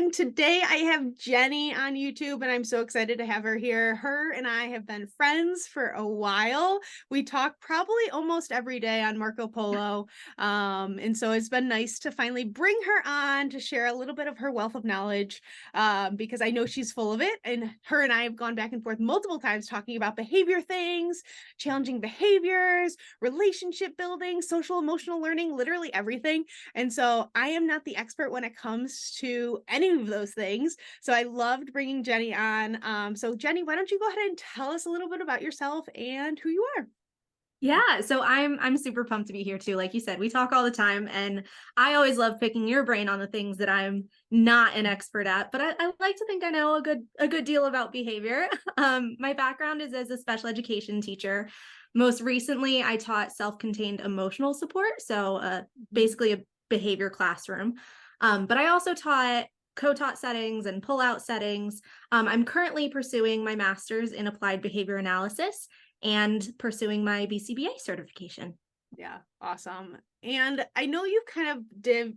And today I have Jenny on YouTube, and I'm so excited to have her here. Her and I have been friends for a while. We talk probably almost every day on Marco Polo. And so it's been nice to finally bring her on to share a little bit of her wealth of knowledge, because I know she's full of it. And her and I have gone back and forth multiple times talking about behavior things, challenging behaviors, relationship building, social emotional learning, literally everything. And so I am not the expert when it comes to any of those things. So I loved bringing Jenny on. So Jenny, why don't you go ahead and tell us a little bit about yourself and who you are? Yeah, so I'm super pumped to be here too. Like you said, we talk all the time, and I always love picking your brain on the things that I'm not an expert at. But I like to think I know a good deal about behavior. My background is as a special education teacher. Most recently, I taught self-contained emotional support, so basically a behavior classroom. But I also taught co-taught settings and pull-out settings. I'm currently pursuing my master's in applied behavior analysis and pursuing my BCBA certification. Yeah, awesome. And I know you've kind of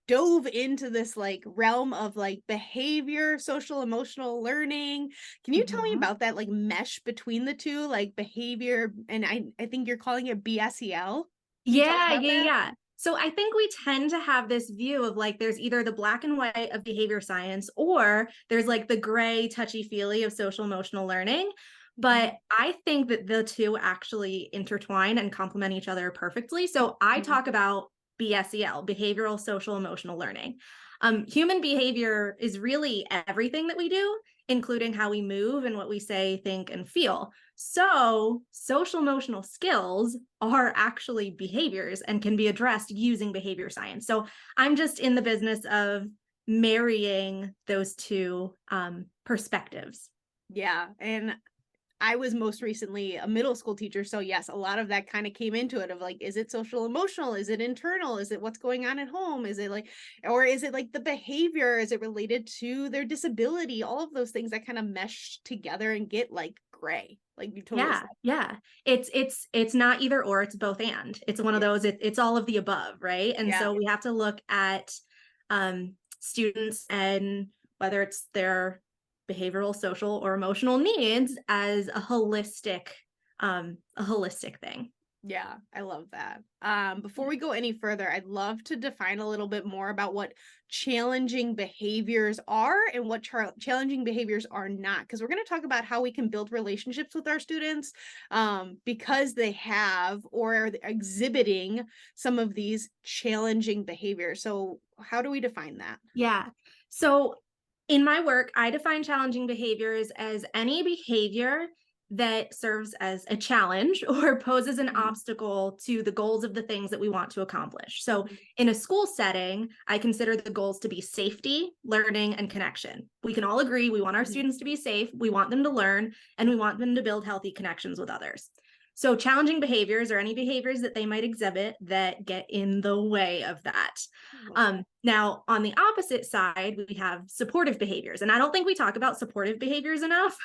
dove into this like realm of like behavior, social emotional learning. Can you tell me Mhm. about that like mesh between the two, like behavior, and I think you're calling it BSEL. Can you tell us Yeah, about yeah, that? yeah. So I think we tend to have this view of like there's either the black and white of behavior science or there's like the gray touchy feely of social emotional learning. But Mhm. I think that the two actually intertwine and complement each other perfectly. So I Mhm. talk about BSEL, behavioral social emotional learning. Human behavior is really everything that we do, including how we move and what we say, think, and feel. So, social emotional skills are actually behaviors and can be addressed using behavior science. So, I'm just in the business of marrying those two perspectives. Yeah, and I was most recently a middle school teacher, so yes, a lot of that kind of came into it of like, is it social emotional? Is it internal? Is it what's going on at home? Is it like, or is it like the behavior? Is it related to their disability? All of those things that kind of mesh together and get like gray, like you totally Yeah, said. yeah. It's not either or, it's both and. It's one of Yeah, those, it's all of the above, right? And yeah. so we have to look at students and whether it's their behavioral, social, or emotional needs as a holistic thing. Yeah, I love that. Before we go any further, I'd love to define a little bit more about what challenging behaviors are and what challenging behaviors are not, because we're going to talk about how we can build relationships with our students, because they have or are exhibiting some of these challenging behaviors. So, how do we define that? Yeah. So in my work, I define challenging behaviors as any behavior that serves as a challenge or poses an Mhm. obstacle to the goals of the things that we want to accomplish. So, Mhm. in a school setting, I consider the goals to be safety, learning, and connection. We can all agree we want our Mhm. students to be safe, we want them to learn, and we want them to build healthy connections with others. So, challenging behaviors or any behaviors that they might exhibit that get in the way of that. Love that. Now, on the opposite side, we have supportive behaviors. And I don't think we talk about supportive behaviors enough,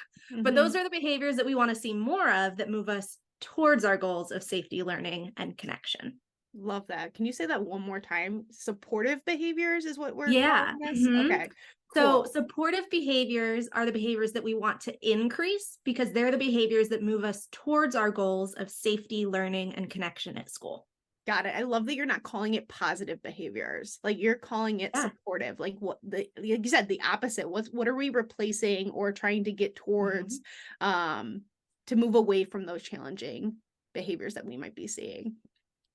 but those Mhm. are the behaviors that we want to see more of that move us towards our goals of safety, learning, and connection. Love that. Can you say that one more time? Supportive behaviors is what we're calling Yeah. this? Mhm. Okay, So, cool. supportive behaviors are the behaviors that we want to increase because they're the behaviors that move us towards our goals of safety, learning, and connection at school. Got it. I love that you're not calling it positive behaviors. Like you're calling it Yeah. supportive. Like what like you said, the opposite. What are we replacing or trying to get towards, Mhm. um to move away from those challenging behaviors that we might be seeing?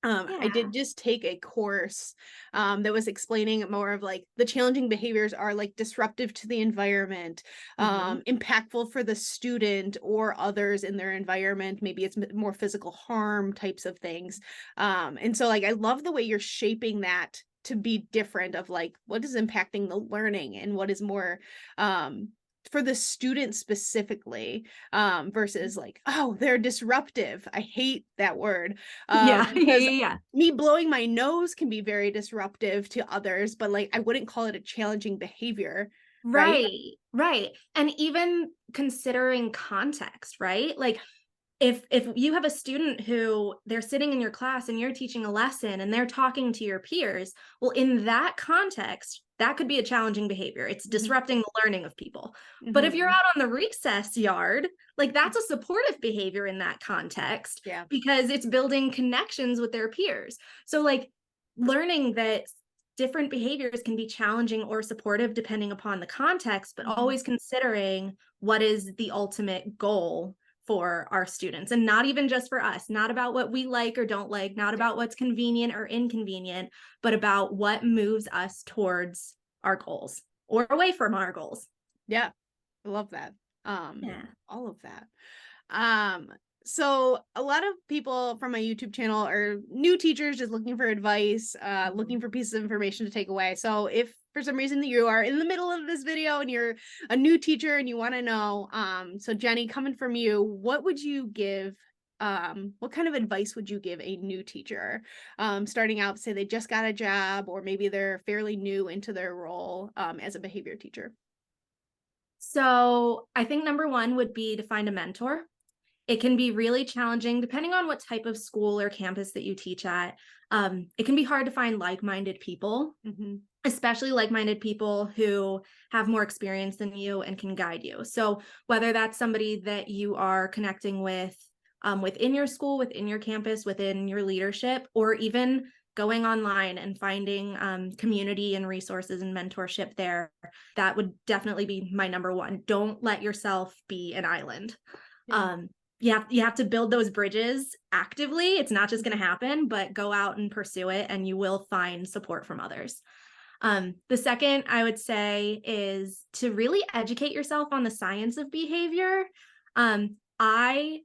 I did Yeah. just take a course, that was explaining more of like the challenging behaviors are like disruptive to the environment, Mhm. impactful for the student or others in their environment. Maybe it's more physical harm types of things. And so like I love the way you're shaping that to be different of like what is impacting the learning and what is more, um, for the student specifically, versus like, oh, they're disruptive. I hate that word, Yeah. Yeah. because Yeah. me blowing my nose can be very disruptive to others, but like I wouldn't call it a challenging behavior, right? Right, right. And even considering context, right? Like if you have a student who they're sitting in your class and you're teaching a lesson and they're talking to your peers, well, in that context, that could be a challenging behavior. It's Mhm, disrupting the learning of people. But if you're mhm. out on the recess yard, like that's a supportive behavior in that context Yeah. because it's building connections with their peers. So like learning that different behaviors can be challenging or supportive depending upon the context, but Mhm. always considering what is the ultimate goal for our students, and not even just for us, not about what we like or don't like, not Yeah. about what's convenient or inconvenient, but about what moves us towards our goals or away from our goals. Yeah. I love that. Yeah. All of that. Um, so a lot of people from my YouTube channel are new teachers just looking for advice, Mhm. looking for pieces of information to take away. So if for some reason you are in the middle of this video and you're a new teacher and you want to know, so Jenny, coming from you, what would you give? What kind of advice would you give a new teacher, starting out, say they just got a job, or maybe they're fairly new into their role, as a behavior teacher? So I think number one would be to find a mentor. It can be really challenging depending on what type of school or campus that you teach at. It can be hard to find like-minded people, Hmm. especially like-minded people who have more experience than you and can guide you. So whether that's somebody that you are connecting with within your school, within your campus, within your leadership, or even going online and finding community and resources and mentorship there, that would definitely be my number one. Don't let yourself be an island. Yeah. um, you have to build those bridges actively. It's not just going to Mhm. happen, but go out and pursue it and you will find support from others. The second I would say is to really educate yourself on the science of behavior. I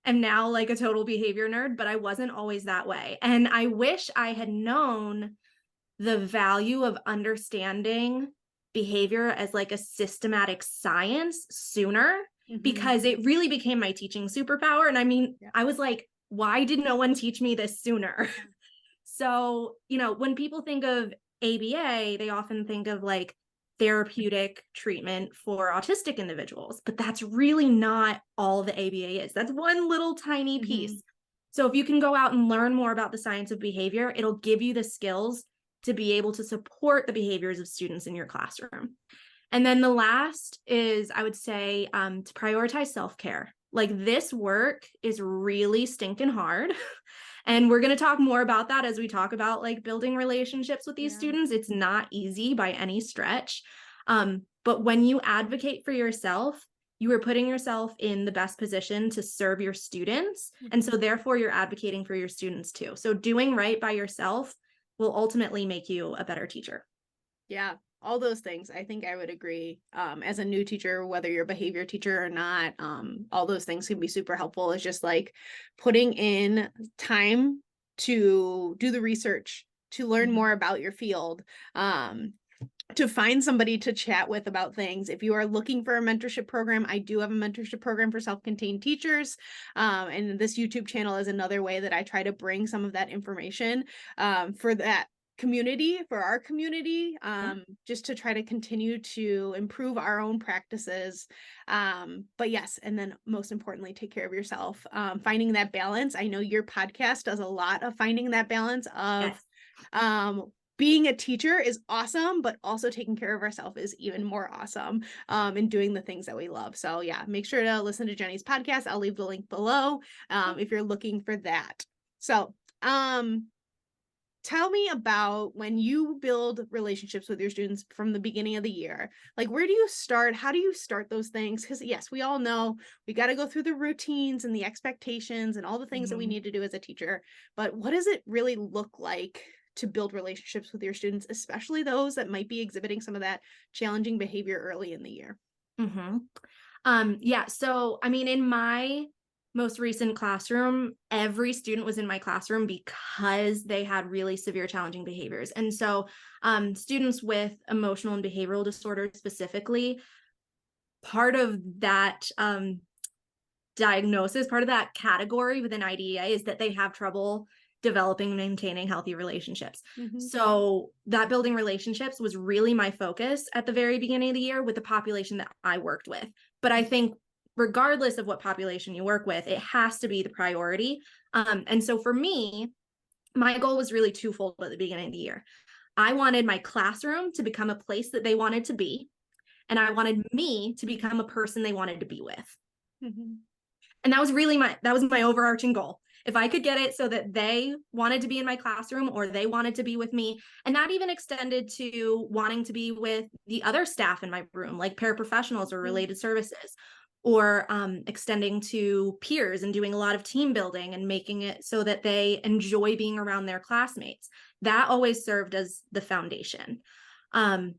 am now like a total behavior nerd, but I wasn't always that way. And I wish I had known the value of understanding behavior as like a systematic science sooner, Mhm. because it really became my teaching superpower. And I mean, Yeah. I was like, why did no one teach me this sooner? Yeah. So, when people think of ABA, they often think of like therapeutic treatment for autistic individuals, but that's really not all the ABA is. That's one little tiny Mhm. piece. So, if you can go out and learn more about the science of behavior, it'll give you the skills to be able to support the behaviors of students in your classroom. And then the last is, I would say, to prioritize self care. Like this work is really stinking hard. And we're going to talk more about that as we talk about like building relationships with these Yeah. students. It's not easy by any stretch. But when you advocate for yourself, you are putting yourself in the best position to serve your students. And Mhm. so, therefore, you're advocating for your students too. So, doing right by yourself will ultimately make you a better teacher. Yeah. All those things. I think I would agree. As a new teacher, whether you're a behavior teacher or not, all those things can be super helpful. It's just like putting in time to do the research, to learn Mhm. more about your field, um, to find somebody to chat with about things. If you are looking for a mentorship program, I do have a mentorship program for self-contained teachers. And this YouTube channel is another way that I try to bring some of that information, for that community, for our community, Yeah. just to try to continue to improve our own practices. But yes, and then most importantly, take care of yourself. Finding that balance. I know your podcast does a lot of finding that balance of, Yes. um, being a teacher is awesome, but also taking care of ourselves is even more awesome, and doing the things that we love. So yeah, make sure to listen to Jenny's podcast. I'll leave the link below, if you're looking for that. So, tell me about when you build relationships with your students from the beginning of the year. Like, where do you start? How do you start those things? Because, yes, we all know we got to go through the routines and the expectations and all the things that we Mhm. need to do as a teacher. But what does it really look like to build relationships with your students, especially those that might be exhibiting some of that challenging behavior early in the year? Mhm. Yeah, so I mean, in my most recent classroom, every student was in my classroom because they had really severe challenging behaviors. And so, students with emotional and behavioral disorders specifically, part of that diagnosis, part of that category within IDEA is that they have trouble developing and maintaining healthy relationships. Hmm. So that building relationships was really my focus at the very beginning of the year with the population that I worked with. But I think regardless of what population you work with, it has to be the priority. And so for me, my goal was really twofold at the beginning of the year. I wanted my classroom to become a place that they wanted to be, and I wanted me to become a person they wanted to be with. Mhm. And that was my overarching goal. If I could get it so that they wanted to be in my classroom or they wanted to be with me, and that even extended to wanting to be with the other staff in my room, like paraprofessionals or Mhm. related services, or extending to peers and doing a lot of team building and making it so that they enjoy being around their classmates. That always served as the foundation. Um,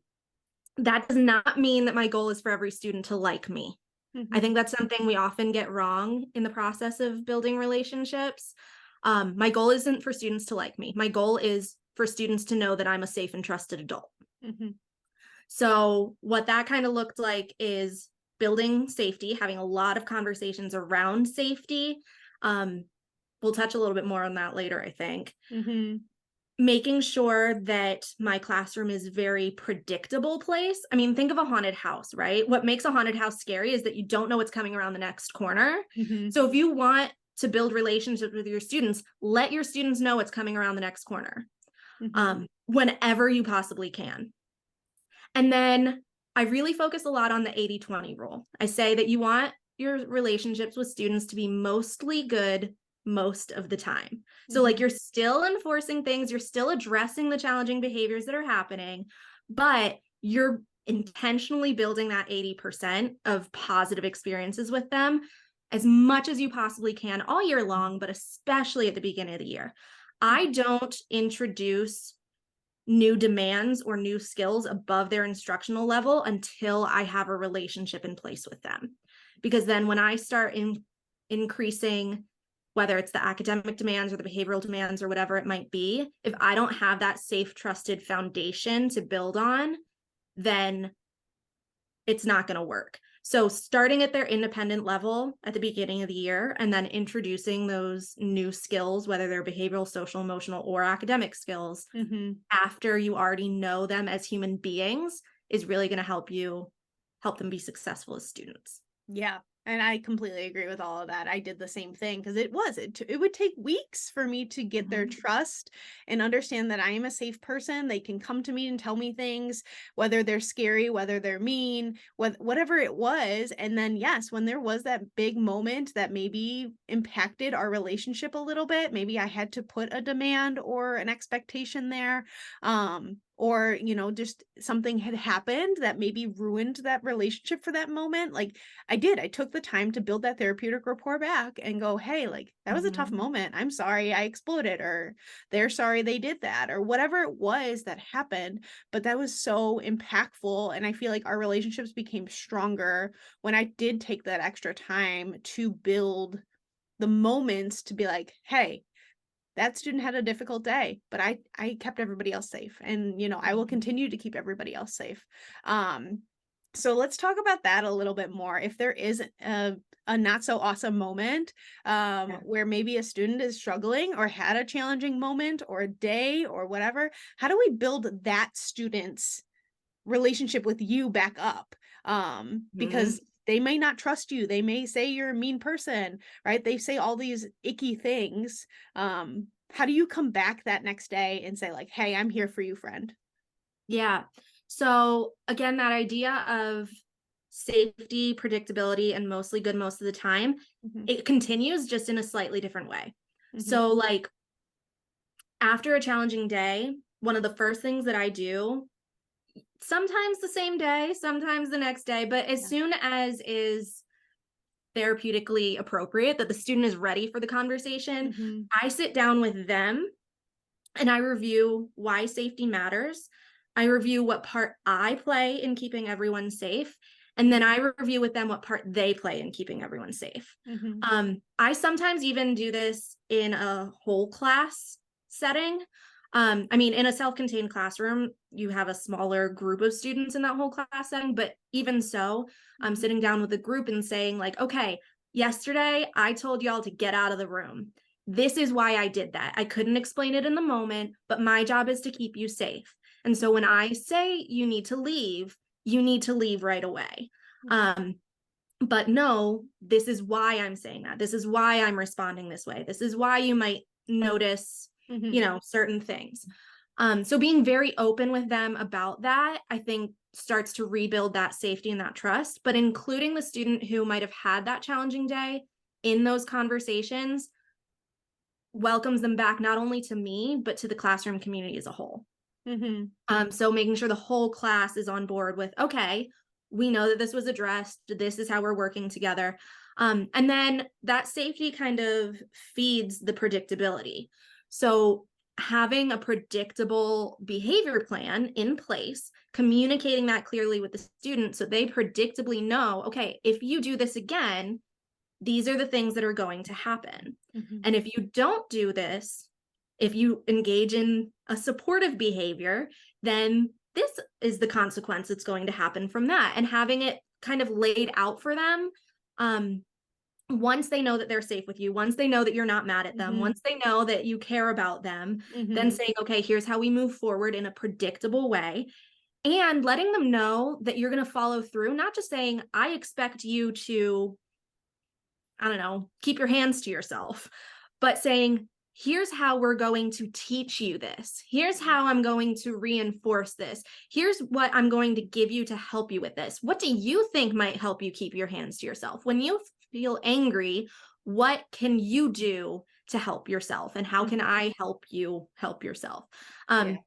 that does not mean that my goal is for every student to like me. I think Mhm. that's something we often get wrong in the process of building relationships. My goal isn't for students to like me. My goal is for students to know that I'm a safe and trusted adult. Mhm. So, what that kind of looked like is building safety, having a lot of conversations around safety. Um, we'll touch a little bit more on that later, I think. Mhm. Making sure that my classroom is very predictable place. I mean, think of a haunted house, right? What makes a haunted house scary is that you don't know what's coming around the next corner. Mhm. So if you want to build relationships with your students, let your students know what's coming around the next corner, Mhm. whenever you possibly can. And then I really focus a lot on the 80-20 rule. I say that you want your relationships with students to be mostly good most of the time. So, like, Mhm. you're still enforcing things, you're still addressing the challenging behaviors that are happening, but you're intentionally building that 80% of positive experiences with them as much as you possibly can all year long, but especially at the beginning of the year. I don't introduce new demands or new skills above their instructional level until I have a relationship in place with them. Because then when I start increasing, whether it's the academic demands or the behavioral demands or whatever it might be, if I don't have that safe, trusted foundation to build on, then it's not going to work. So starting at their independent level at the beginning of the year and then introducing those new skills, whether they're behavioral, social, emotional, or academic skills, Mhm. after you already know them as human beings is really going to help them be successful as students. Yeah, and I completely agree with all of that. I did the same thing because it would take weeks for me to get their Mhm. trust and understand that I am a safe person. They can come to me and tell me things, whether they're scary, whether they're mean, whatever it was. And then, yes, when there was that big moment that maybe impacted our relationship a little bit, maybe I had to put a demand or an expectation there. Or, just something had happened that maybe ruined that relationship for that moment. Like, I did. I took the time to build that therapeutic rapport back and go, "Hey, like, that was a tough Mhm. moment. I'm sorry I exploded," or "They're sorry they did that," or whatever it was that happened. But that was so impactful. And I feel like our relationships became stronger when I did take that extra time to build the moments to be like, "Hey, that student had a difficult day, but I kept everybody else safe, and, I will Mhm. continue to keep everybody else safe." Um, so let's talk about that a little bit more. If there is a not so awesome moment, Yeah. where maybe a student is struggling or had a challenging moment or a day or whatever, how do we build that student's relationship with you back up? Mhm. Because they may not trust you. They may say you're a mean person, right? They say all these icky things. How do you come back that next day and say like, "Hey, I'm here for you, friend." Yeah. So again, that idea of safety, predictability, and mostly good most of the time, Mhm. it continues just in a slightly different way. Mhm. So, like, after a challenging day, one of the first things that I do, sometimes the same day, sometimes the next day, but as Yeah. soon as is therapeutically appropriate, that the student is ready for the conversation, Mhm. I sit down with them and I review why safety matters. I review what part I play in keeping everyone safe. And then I review with them what part they play in keeping everyone safe. Mhm. I sometimes even do this in a whole class setting. I mean, in a self contained classroom, you have a smaller group of students in that whole class setting. But even so, I'm Mhm. sitting down with a group and saying, like, okay, yesterday I told y'all to get out of the room. This is why I did that. I couldn't explain it in the moment, but my job is to keep you safe. And so when I say you need to leave right away. Mhm. Um, but no, this is why I'm saying that. This is why I'm responding this way. This is why you might notice, Mhm. certain things. So being very open with them about that, I think starts to rebuild that safety and that trust, but including the student who might have had that challenging day in those conversations welcomes them back not only to me, but to the classroom community as a whole. Mhm. So making sure the whole class is on board with, okay, we know that this was addressed. This is how we're working together. And then that safety kind of feeds the predictability. So having a predictable behavior plan in place, communicating that clearly with the student so they predictably know, okay, if you do this again, these are the things that are going to happen. Mhm. And if you don't do this, if you engage in a supportive behavior, then this is the consequence that's going to happen from that. And having it kind of laid out for them, um, once they know that they're safe with you, once they know that you're not mad at them, Mhm. once they know that you care about them, then Mhm. saying, okay, here's how we move forward in a predictable way. And letting them know that you're going to follow through, not just saying, I expect you to, I don't know, keep your hands to yourself, but saying, here's how we're going to teach you this. Here's how I'm going to reinforce this. Here's what I'm going to give you to help you with this. What do you think might help you keep your hands to yourself? When you feel angry, what can you do to help yourself? And how can Mhm. I help you help yourself? Yeah. Um,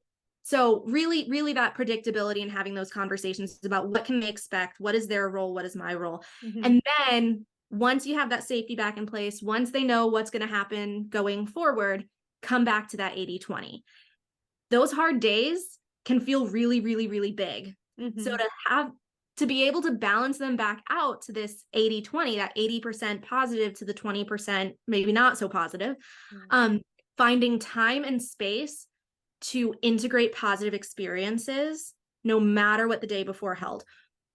so really, really that predictability and having those conversations about what can they expect? What is their role? What is my role? Mhm. And then once you have that safety back in place, once they know what's going to happen going forward, come back to that 80/20. Those hard days can feel really, really, really big. So Mhm. to be able to balance them back out to this 80/20, that 80% positive to the 20% maybe not so positive, Yeah. um, finding time and space to integrate positive experiences no matter what the day before held,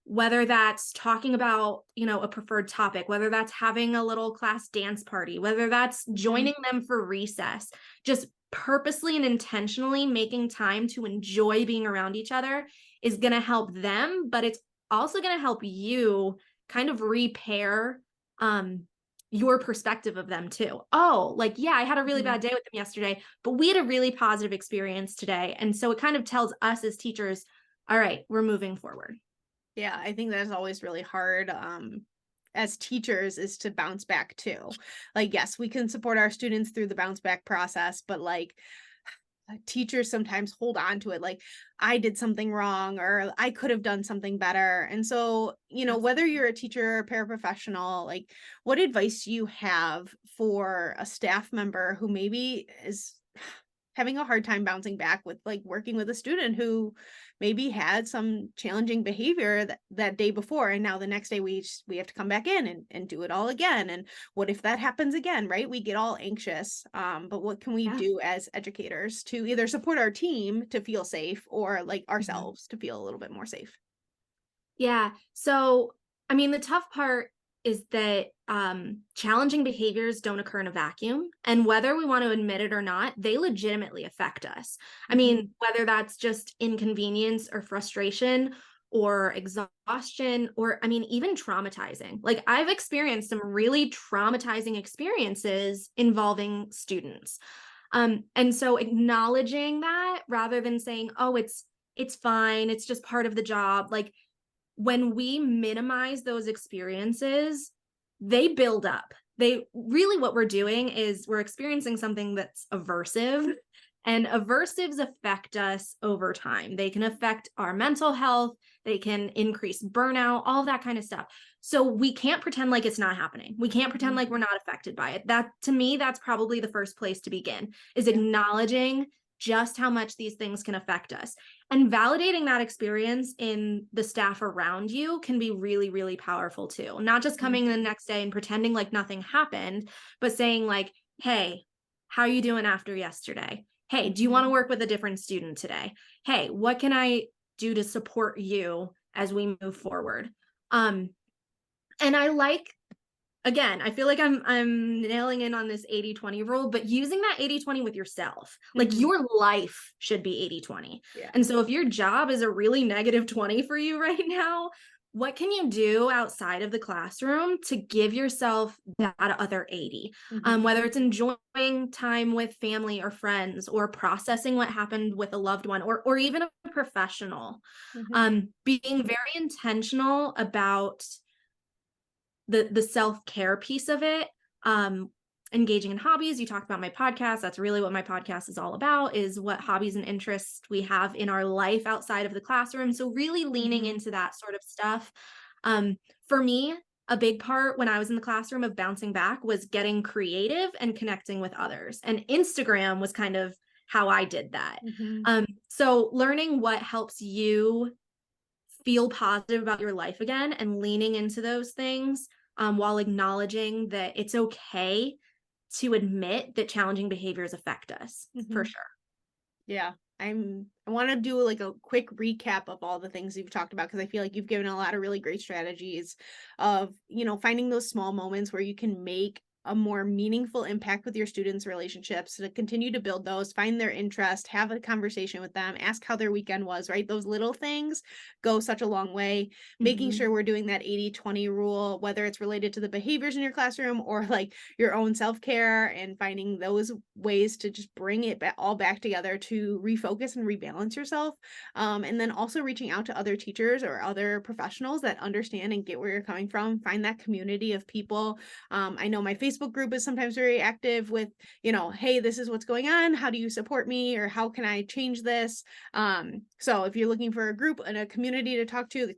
whether that's talking about, a preferred topic, whether that's having a little class dance party, whether that's Mhm. joining them for recess, just purposely and intentionally making time to enjoy being around each other is going to help them, but it's also going to help you kind of repair um your perspective of them too. Oh, like, yeah, I had a really Mhm. bad day with them yesterday, but we had a really positive experience today. And so it kind of tells us as teachers, all right, we're moving forward. Yeah, I think that's always really hard, as teachers is to bounce back too. Like, yes, we can support our students through the bounce back process, but like teachers sometimes hold on to it like I did something wrong or I could have done something better. And so, whether Absolutely. you're a teacher or a paraprofessional, like what advice do you have for a staff member who maybe is having a hard time bouncing back with like working with a student who maybe had some challenging behavior that day before and now the next day we have to come back in and do it all again, and what if that happens again, right? We get all anxious, but what can we Yeah. do as educators to either support our team to feel safe or like Mhm. ourselves to feel a little bit more safe? Yeah. So, I mean, the tough part is that challenging behaviors don't occur in a vacuum. And whether we want to admit it or not, they legitimately affect us. I mean, Hmm. whether that's just inconvenience or frustration or exhaustion or, I mean, even traumatizing. Like, I've experienced some really traumatizing experiences involving students. And so acknowledging that rather than saying, oh, it's fine, it's just part of the job. Like, when we minimize those experiences, they build up. They really, what we're doing is we're experiencing something that's aversive, and aversives affect us over time. They can affect our mental health, they can increase burnout, all that kind of stuff. So we can't pretend like it's not happening. We can't pretend Hmm. like we're not affected by it. That, to me, that's probably the first place to begin, is Yeah. acknowledging just how much these things can affect us. And validating that experience in the staff around you can be really, really powerful too. Not just Mhm. coming the next day and pretending like nothing happened, but saying, like, hey, how are you doing after yesterday? Hey, do you want Mhm. to work with a different student today? Hey, what can I do to support you as we move forward? Um, and I like, again, I feel like I'm nailing in on this 80/20 rule, but using that 80/20 with yourself. Like, Mhm. your life should be 80/20. Yeah. And so if your job is a really negative 20 for you right now, what can you do outside of the classroom to give yourself that other 80? Mhm. Whether it's enjoying time with family or friends, or processing what happened with a loved one, or even a professional. Mhm. Being very intentional about the self-care piece of it. um Engaging in hobbies. You talked about my podcast. That's really what my podcast is all about, is what hobbies and interests we have in our life outside of the classroom. So really leaning Mhm. into that sort of stuff. For me, a big part when I was in the classroom of bouncing back was getting creative and connecting with others, and Instagram was kind of how I did that. Mhm. So learning what helps you feel positive about your life again and leaning into those things, while acknowledging that it's okay to admit that challenging behaviors affect us, for Mhm. sure. Yeah. I want to do like a quick recap of all the things you've talked about because I feel like you've given a lot of really great strategies of, finding those small moments where you can make a more meaningful impact with your students' relationships to continue to build those, find their interest, have a conversation with them, ask how their weekend was, right? Those little things go such a long way. Making Mhm. sure we're doing that 80-20 rule, whether it's related to the behaviors in your classroom or like your own self-care, and finding those ways to just bring it all back together to refocus and rebalance yourself. And then also reaching out to other teachers or other professionals that understand and get where you're coming from. Find that community of people. I know my Facebook group is sometimes very active with, hey, this is what's going on. How do you support me? Or how can I change this? So if you're looking for a group and a community to talk to,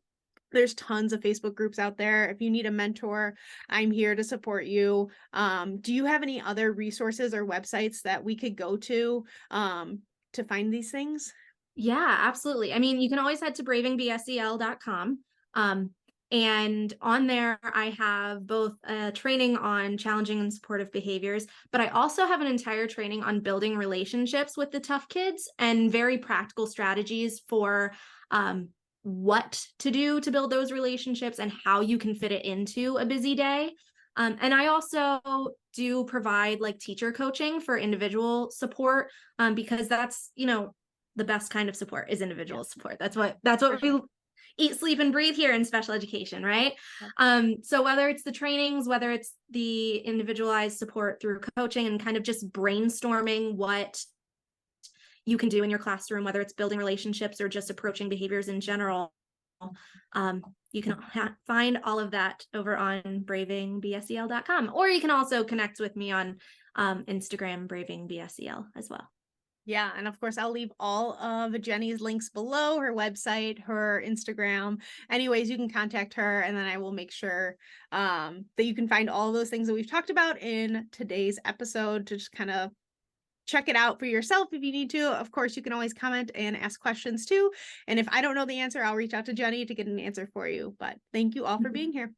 there's tons of Facebook groups out there. If you need a mentor, I'm here to support you. Do you have any other resources or websites that we could go to find these things? Yeah, absolutely. I mean, you can always head to bravingbsel.com. Um, and on there, I have both a training on challenging and supportive behaviors, but I also have an entire training on building relationships with the tough kids and very practical strategies for what to do to build those relationships and how you can fit it into a busy day. And I also do provide like teacher coaching for individual support, because that's, the best kind of support is Yeah, individual support. That's what for sure. we eat, sleep, and breathe here in special education, right? Yep. So whether it's the trainings, whether it's the individualized support through coaching and kind of just brainstorming what you can do in your classroom, whether it's building relationships or just approaching behaviors in general, you can find all of that over on bravingbsel.com, or you can also connect with me on Instagram, bravingbsel, as well. Yeah, and of course, I'll leave all of Jenny's links below, her website, her Instagram, any ways you can contact her, and then I will make sure that you can find all those things that we've talked about in today's episode to just kind of check it out for yourself if you need to. Of course, you can always comment and ask questions too. And if I don't know the answer, I'll reach out to Jenny to get an answer for you. But thank you all for being here.